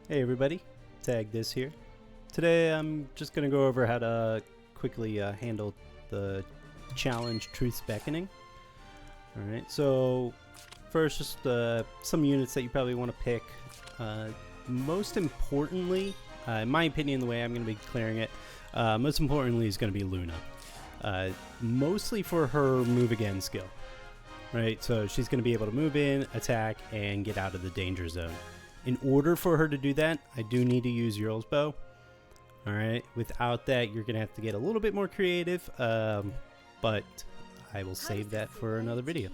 Hey everybody, Tag this here. Today I'm just going to go over how to quickly handle the challenge Truth's Beckoning. Alright, so first just some units that you probably want to pick. Most importantly, in my opinion, the way I'm going to be clearing it, most importantly is going to be Luna. Mostly for her move again skill. Right, so she's going to be able to move in, attack, and get out of the danger zone. In order for her to do that, I do need to use Ullr's bow. Alright, without that, you're going to have to get a little bit more creative, but I will save that for another video.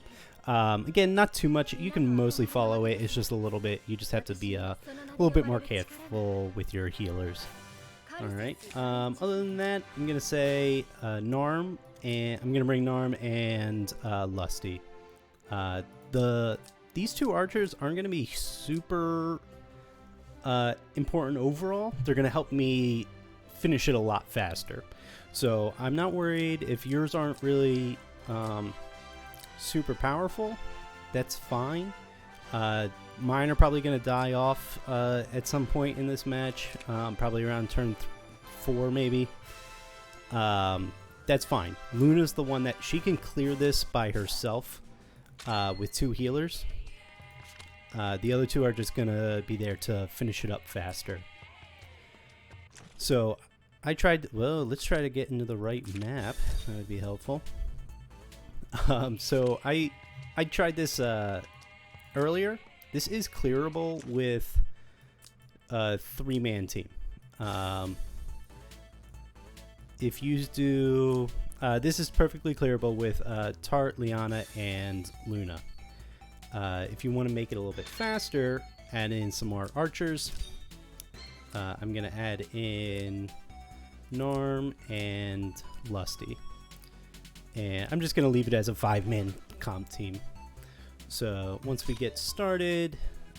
Again, not too much. You can mostly follow it. It's just a little bit. You just have to be a little bit more careful with your healers. Alright, other than that, I'm going to say Narm, and I'm going to bring Narm and Lusty. These two archers aren't going to be super important overall. They're going to help me finish it a lot faster. So I'm not worried if yours aren't really super powerful. That's fine. Mine are probably going to die off at some point in this match, probably around turn 4 maybe. That's fine. Luna's the one that she can clear this by herself with 2 healers. The other 2 are just going to be there to finish it up faster. So I tried, well, let's try to get into the right map. That would be helpful. So I tried this earlier. This is clearable with a 3-man team. If you do, this is perfectly clearable with Tart, Liana, and Luna. If you want to make it a little bit faster, add in some more archers. I'm going to add in Norm and Lusty. And I'm just going to leave it as a 5-man comp team. So once we get started,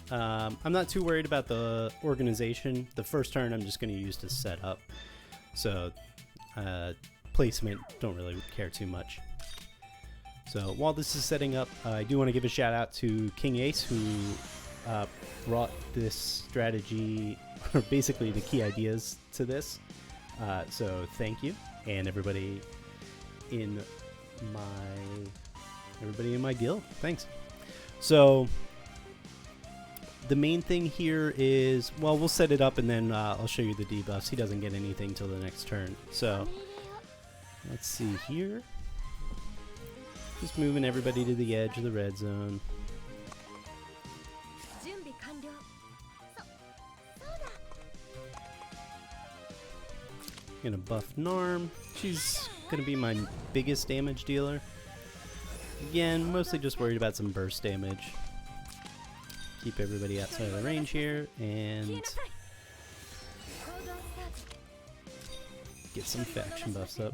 I'm not too worried about the organization. The first turn I'm just going to use to set up. So placement, don't really care too much. So while this is setting up, I do want to give a shout out to King Ace, who brought this strategy, or basically the key ideas to this. So thank you, and everybody in my guild. Thanks. So the main thing here is, well, we'll set it up and then I'll show you the debuffs. He doesn't get anything till the next turn. So let's see here. Just moving everybody to the edge of the red zone. Gonna buff Narm. She's gonna be my biggest damage dealer. Again, mostly just worried about some burst damage. Keep everybody outside of the range here and get some faction buffs up.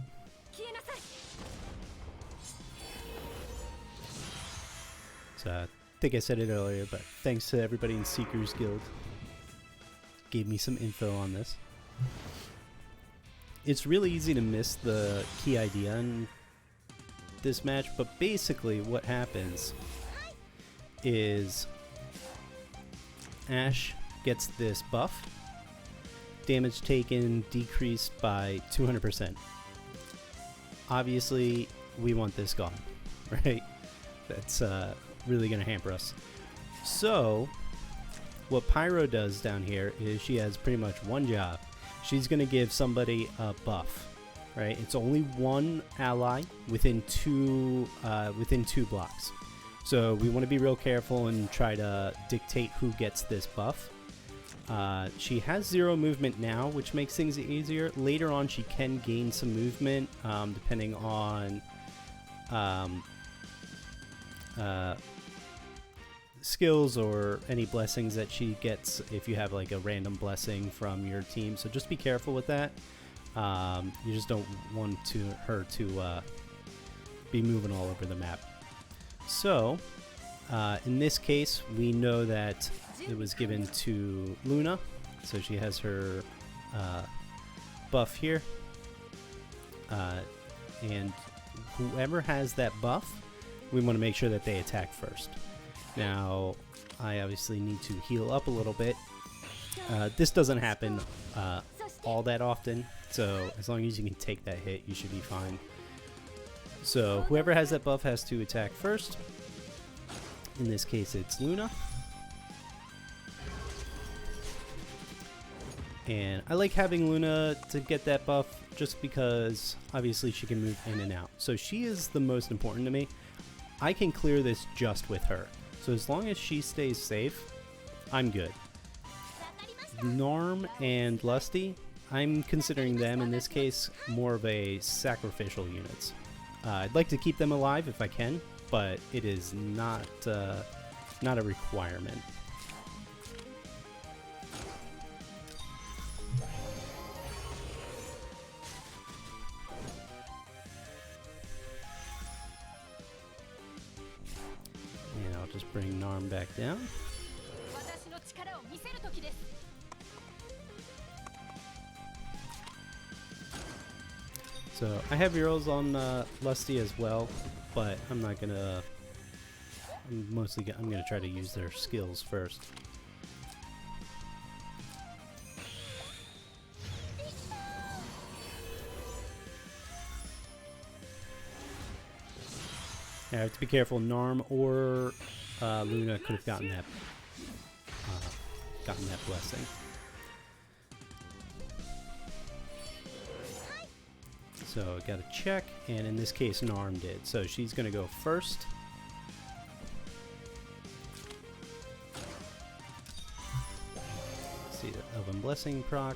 So I think I said it earlier, but thanks to everybody in Seekers Guild. Gave me some info on this. It's really easy to miss the key idea in this match, but basically what happens is Ashe gets this buff. Damage taken decreased by 200%. Obviously, we want this gone, right? That's really going to hamper us. So what Pyro does down here is she has pretty much one job. She's going to give somebody a buff, right? It's only one ally within two blocks. So we want to be real careful and try to dictate who gets this buff. She has 0 movement now, which makes things easier. Later on, she can gain some movement depending on skills or any blessings that she gets if you have like a random blessing from your team. So just be careful with that. You just don't want her to be moving all over the map. So in this case, we know that it was given to Luna, so she has her buff here, and whoever has that buff, we want to make sure that they attack first. Now I obviously need to heal up a little bit, This doesn't happen all that often, so as long as you can take that hit, you should be fine. So whoever has that buff has to attack first. In this case, it's Luna. And I like having Luna to get that buff just because obviously she can move in and out. So she is the most important to me. I can clear this just with her. So as long as she stays safe, I'm good. Norm and Lusty, I'm considering them in this case more of a sacrificial units. I'd like to keep them alive if I can, but it is not a requirement. And I'll just bring Norm back down. So I have Urls on Lusty as well, but I'm not gonna. I'm gonna try to use their skills first. I have to be careful. Narm or Luna could have gotten that blessing. So I got to check, and in this case, Narm did. So she's going to go first. See the Elven Blessing proc.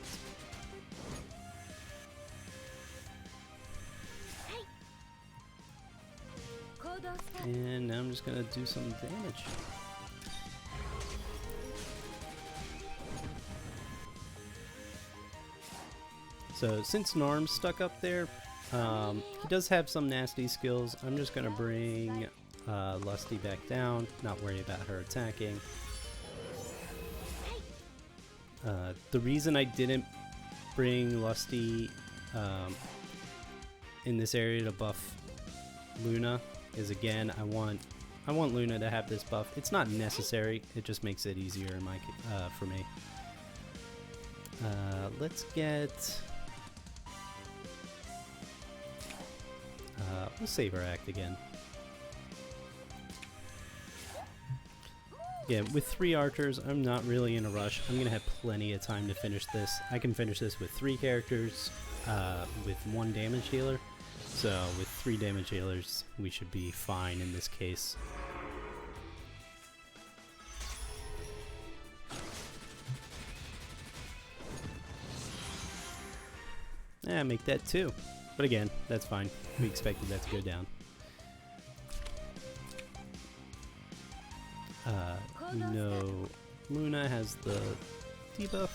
And now I'm just going to do some damage. So since Narm's stuck up there, he does have some nasty skills. I'm just going to bring Lusty back down, not worry about her attacking. The reason I didn't bring Lusty in this area to buff Luna is, again, I want Luna to have this buff. It's not necessary, it just makes it easier in my for me. Let's get we'll save our act again. Yeah, with 3 archers, I'm not really in a rush. I'm gonna have plenty of time to finish this. I can finish this with 3 characters, with 1 damage dealer. So with 3 damage dealers, we should be fine in this case. Yeah, make that 2. But again, that's fine. We expected that to go down. No, Luna has the debuff.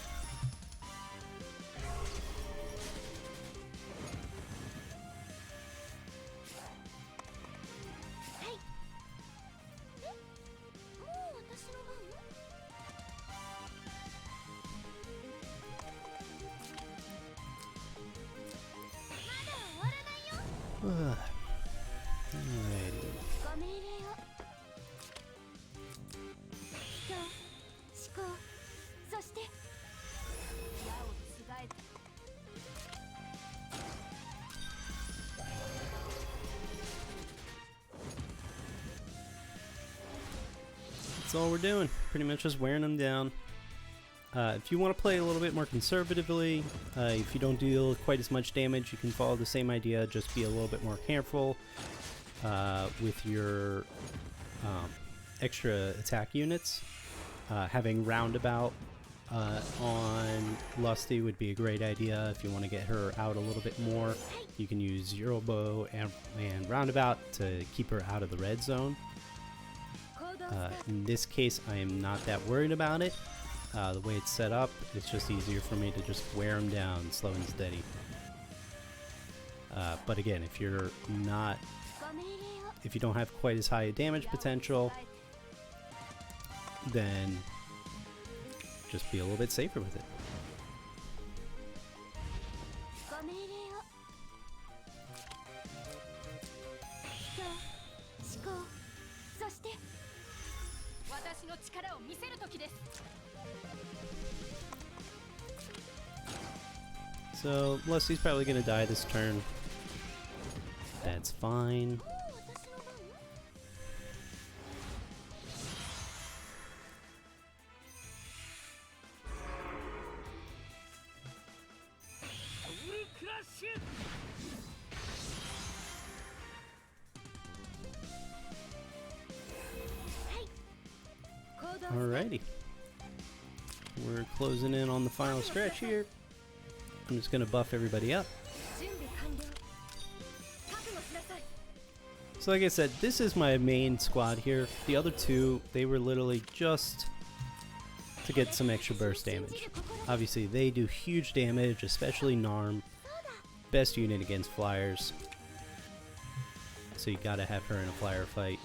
That's all we're doing. Pretty much just wearing them down. If you want to play a little bit more conservatively, if you don't deal quite as much damage, you can follow the same idea, just be a little bit more careful with your extra attack units. Having Roundabout on Lusty would be a great idea. If you want to get her out a little bit more, you can use Eurobow and Roundabout to keep her out of the red zone. In this case, I am not that worried about it. The way it's set up, it's just easier for me to just wear them down slow and steady. But again, if you don't have quite as high a damage potential, then just be a little bit safer with it. So Lusty's probably gonna die this turn. That's fine. Alrighty. We're closing in on the final stretch here. I'm just gonna buff everybody up. So like I said, this is my main squad here. The other two, they were literally just to get some extra burst damage. Obviously they do huge damage, especially Narm. Best unit against flyers. So you gotta have her in a flyer fight.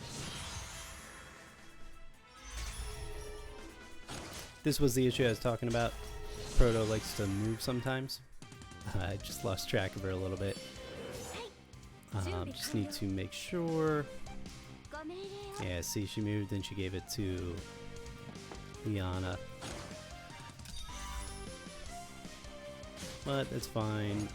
This was the issue I was talking about. Proto likes to move sometimes. I just lost track of her a little bit. Just need to make sure. Yeah, see, she moved and she gave it to Liana. But that's fine.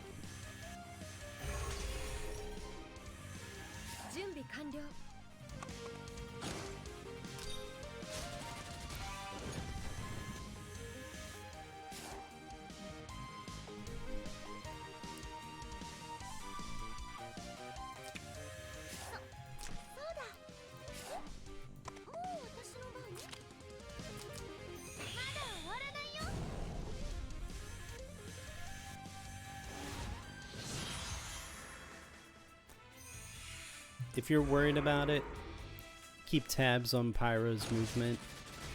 If you're worried about it, keep tabs on Pyro's movement.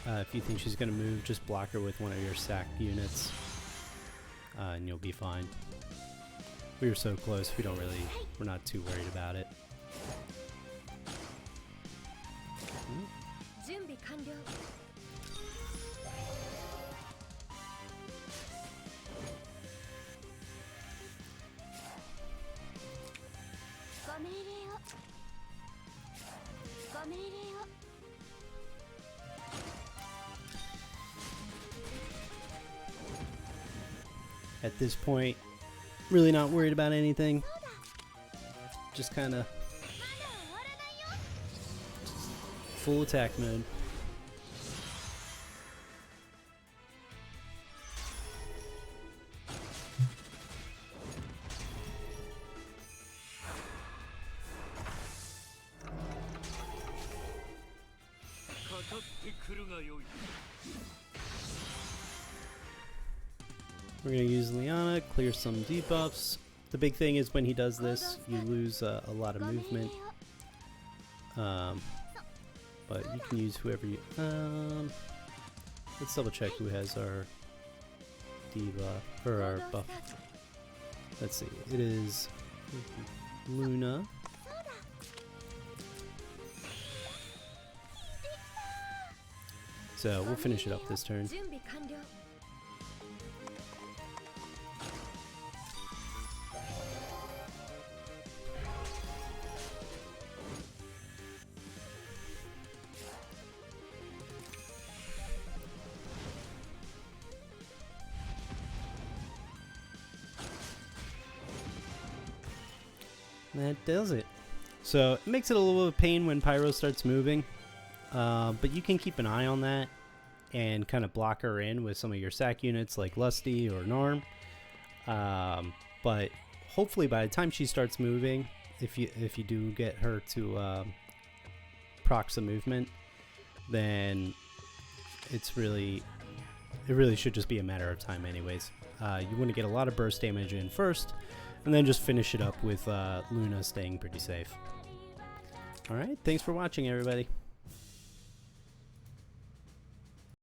If you think she's going to move, just block her with one of your sack units, and you'll be fine. We were so close, we're not too worried about it. At this point, really not worried about anything. Just kind of full attack mode. We're going to use Liana, clear some debuffs. The big thing is when he does this, you lose a lot of movement. But you can use whoever you... let's double check who has our debuff, or our buff. Let's see, it is Luna. So we'll finish it up this turn. That does it. So it makes it a little bit of a pain when Pyro starts moving, but you can keep an eye on that and kind of block her in with some of your sack units like Lusty or Narm. But hopefully by the time she starts moving, if you do get her to proc some movement, then it really should just be a matter of time anyways. You want to get a lot of burst damage in first, and then just finish it up with Luna staying pretty safe. Alright, thanks for watching everybody.